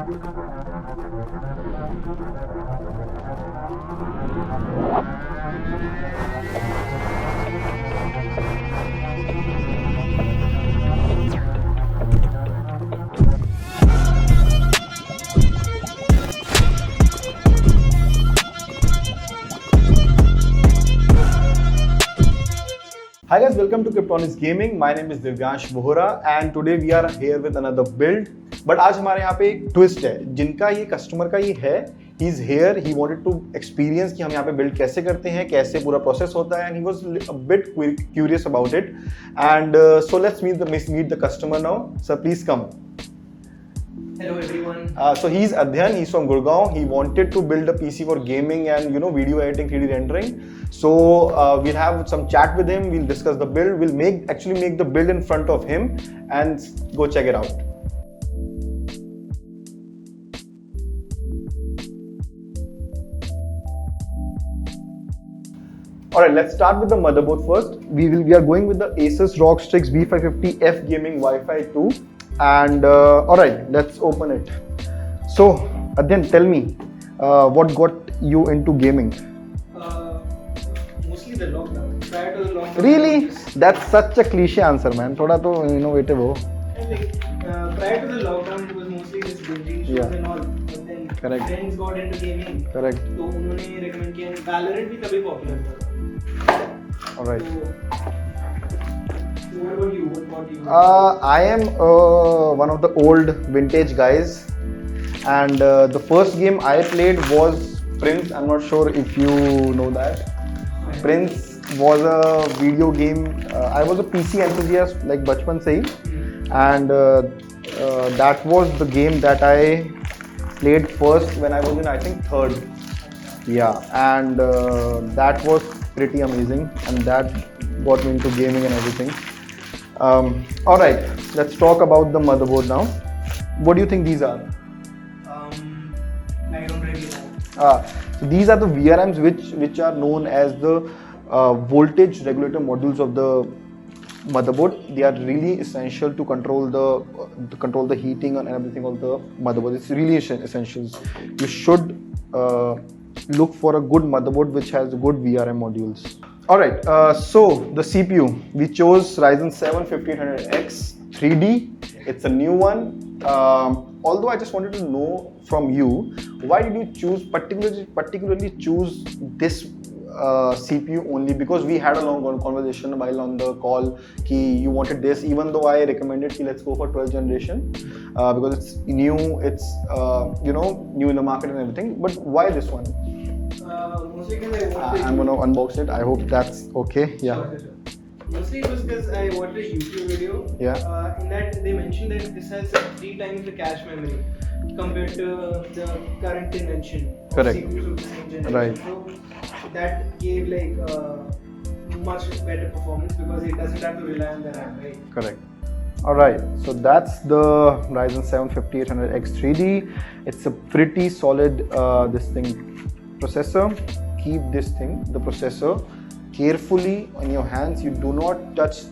Hi guys, welcome to Kryptronix Gaming. My name is Divyansh Bohra and today we are here with another build. But आज हमारे यहाँ पे एक twist है, जिनका ये customer का ये है. He is here. He wanted to experience कि हम यहाँ पे build कैसे करते हैं, कैसे पूरा process होता है, and he was a bit curious about it. And so let's meet the customer now. Sir, please come. Hello everyone. So he's Adhyan, he's from Gurgaon. He wanted to build a PC for gaming and video editing, 3D rendering. So we'll have some chat with him, we'll discuss the build, we'll actually make the build in front of him and go check it out. Alright, let's start with the motherboard first. We are going with the Asus ROG STRIX B550F Gaming Wi-Fi 2. And alright, let's open it. So Adhyan, tell me, what got you into gaming? Mostly the lockdown. Prior to the lockdown. Really? That's such a cliche answer, man. Thoda to innovative ho. Prior to the lockdown, it was mostly just binging shows and all. But then friends got into gaming. Correct. So उन्होंने recommend किया. Valorant भी तभी popular था. Alright. So what about you? What got you? I am one of the old vintage guys, and the first game I played was Prince. I'm not sure if you know that. Prince was a video game. I was a PC enthusiast like bachpan se hi, and that was the game that I played first when I was in, I think, third. Yeah, and that was pretty amazing, and that got me into gaming and everything. Alright, let's talk about the motherboard now. What do you think these are? I don't really know. So these are the VRMs which are known as the voltage regulator modules of the motherboard. They are really essential to control the heating and everything of the motherboard. It's really essential. You should look for a good motherboard which has good VRM modules. Alright, so the CPU, we chose Ryzen 7 5800X 3D. It's a new one. Although I just wanted to know from you, why did you choose particularly choose this CPU only? Because we had a long conversation while on the call ki you wanted this, even though I recommended ki let's go for 12th generation because it's new, it's new in the market and everything. But why this one? Mostly because I'm gonna unbox it. I hope that's okay. Yeah. Sure. Mostly it was because I watched a YouTube video. Yeah. In that they mentioned that this has 3 times the cache memory compared to the current invention. Correct. CPUs of the same generation. Right. So that gave like much better performance because it doesn't have to rely on the RAM, right? Correct. Alright, so that's the Ryzen 7 5800X 3D. It's a pretty solid processor. Keep the processor carefully on your hands. You do not touch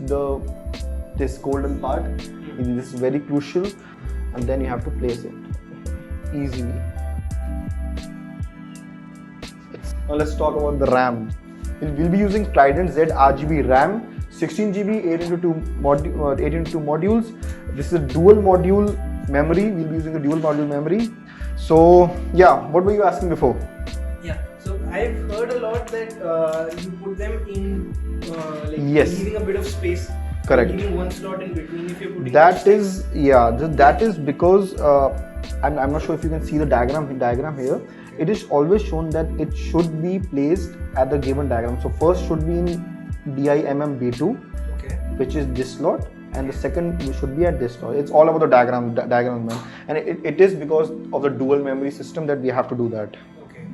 this golden part. This is very crucial, and then you have to place it easily. Now let's talk about the RAM. We'll be using TRIDENT Z RGB RAM, 16GB 8x2 modules. This is a dual module memory. We'll be using a dual module memory. So yeah, what were you asking before? Yeah, so I've heard a lot that you put them in yes, leaving a bit of space. Correct. Leaving one slot in between if you're putting that is because I'm not sure if you can see the diagram here. It is always shown that it should be placed at the given diagram. So first should be in DIMM B2, okay, which is this slot, and the second should be at this slot. It's all about the diagram, man. And it is because of the dual memory system that we have to do that. Okay.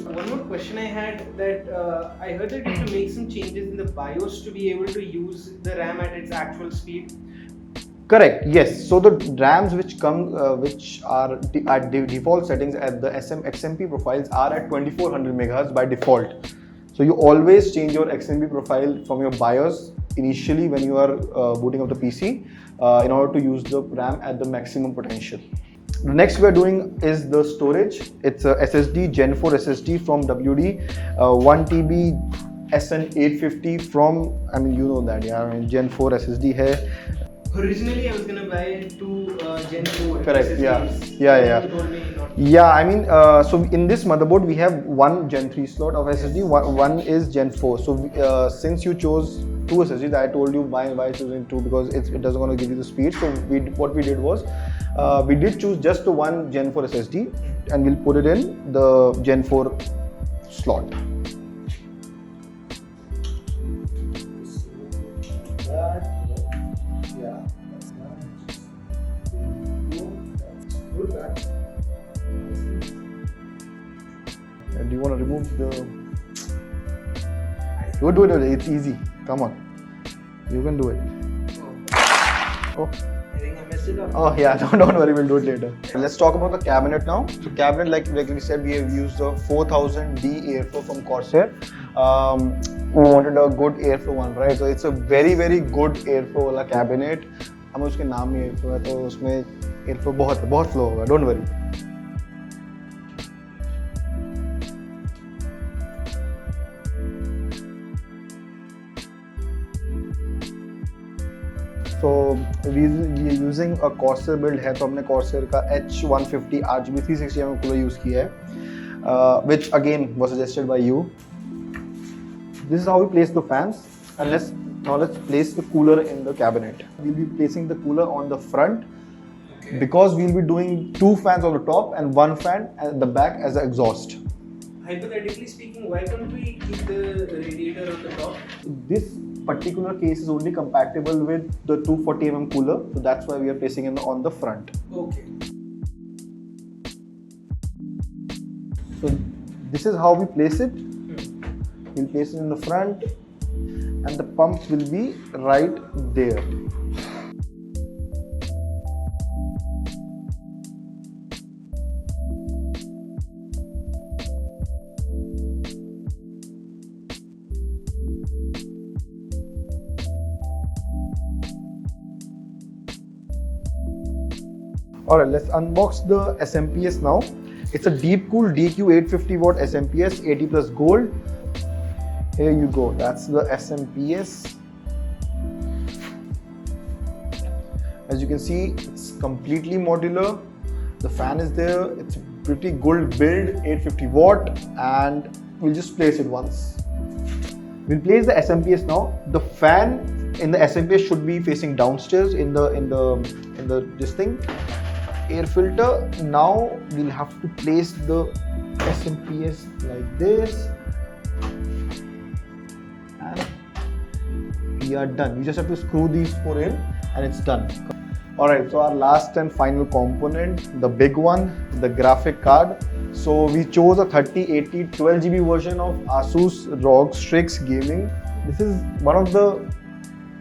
One more question I had, that I heard that you have to make some changes in the BIOS to be able to use the RAM at its actual speed. Correct. Yes. So the RAMs which come, which are at default settings at the XMP profiles are at 2400 MHz by default. So you always change your XMP profile from your BIOS initially when you are booting up the PC in order to use the RAM at the maximum potential. The next we're doing is the storage. It's a SSD, Gen 4 SSD from WD, 1 TB SN850 from, I mean, you know that, yeah, I mean, Gen 4 SSD hai. Originally, I was gonna buy two Gen 4. Correct. SSDs. Yeah. You told me not. Yeah, I mean, so in this motherboard we have one Gen 3 slot of SSD, one is Gen 4. So since you chose two SSDs, I told you why choosing two, because it doesn't want to give you the speed. So what we did was we did choose just the one Gen 4 SSD, and we'll put it in the Gen 4 slot. And do you want to remove the... You do it, it's easy. Come on. You can do it. Oh. I think I messed it up. Oh yeah, don't worry, we'll do it later. Let's talk about the cabinet now. So cabinet, like we said, we have used the 4000D airflow from Corsair. We wanted a good airflow one, right? So it's a very good airflow वाला cabinet. हमें उसके नाम ही airflow है, तो उसमें airflow बहुत flow होगा. Don't worry. So we are using a Corsair build है, तो हमने Corsair का H150 RGB 360 mm cooler use किया है, which again was suggested by you. This is how we place the fans, and let's place the cooler in the cabinet. We'll be placing the cooler on the front, because we'll be doing two fans on the top and one fan at the back as an exhaust. Hypothetically speaking, why can't we keep the radiator on the top? This particular case is only compatible with the 240 mm cooler, so that's why we are placing it on the front. Okay. So this is how we place it. We'll place it in the front, and the pump will be right there. Alright, let's unbox the SMPS now. It's a deep cool DQ850 watt SMPS 80 plus gold. Here you go, that's the SMPS. As you can see, it's completely modular. The fan is there, it's a pretty good build, 850 watt, and we'll just place it once. We'll place the SMPS now. The fan in the SMPS should be facing downstairs in the this thing. Air filter, now we'll have to place the SMPS like this. We are done. We just have to screw these four in and it's done. Alright, so our last and final component, the big one, the graphic card. So we chose a 3080 12GB version of Asus ROG STRIX Gaming. This is one of the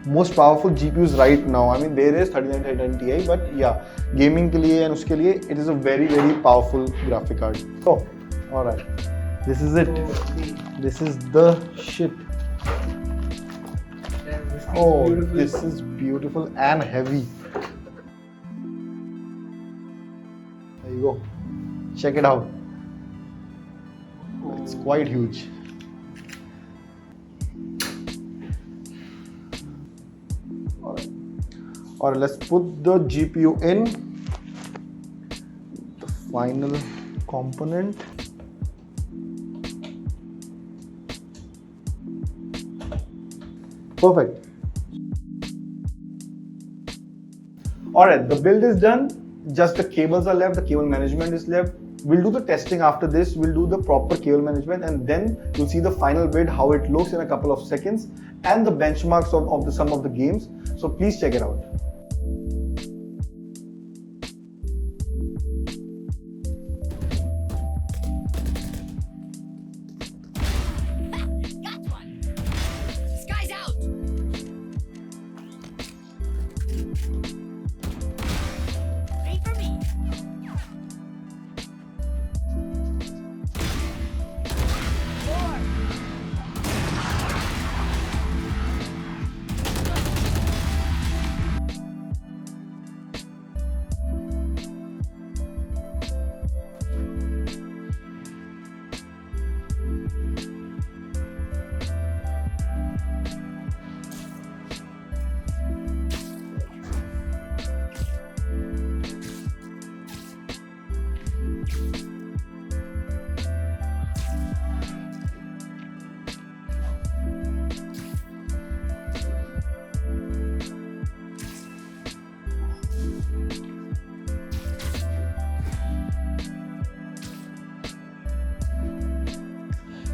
most powerful GPUs right now. I mean, there is 3910 Ti, but yeah, gaming ke liye and uske liye, it is a very powerful graphic card. So, alright, this is it. This is the shit. Oh, this is beautiful and heavy. There you go. Check it out. It's quite huge. Alright, let's put the GPU in. The final component. Perfect. Alright, the build is done. Just the cables are left, the cable management is left. We'll do the testing after this. We'll do the proper cable management, and then you'll see the final build, how it looks in a couple of seconds, and the benchmarks of some of the games. So please check it out.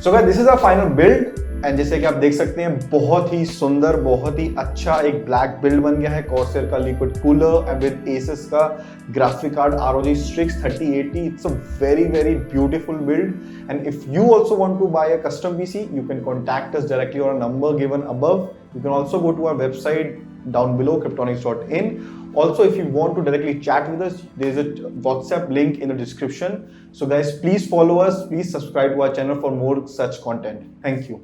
So guys, this is our final build and जैसे कि आप देख सकते हैं बहुत ही सुंदर, बहुत ही अच्छा एक ब्लैक बिल्ड बन गया है Corsair का liquid cooler and with Asus का graphic card ROG Strix 3080. It's a very beautiful build, and if you also want to buy a custom PC, you can contact us directly on a number given above. You can also go to our website down below, kryptronix.in. Also, if you want to directly chat with us, there is a WhatsApp link in the description. So guys, please follow us, please subscribe to our channel for more such content. Thank you.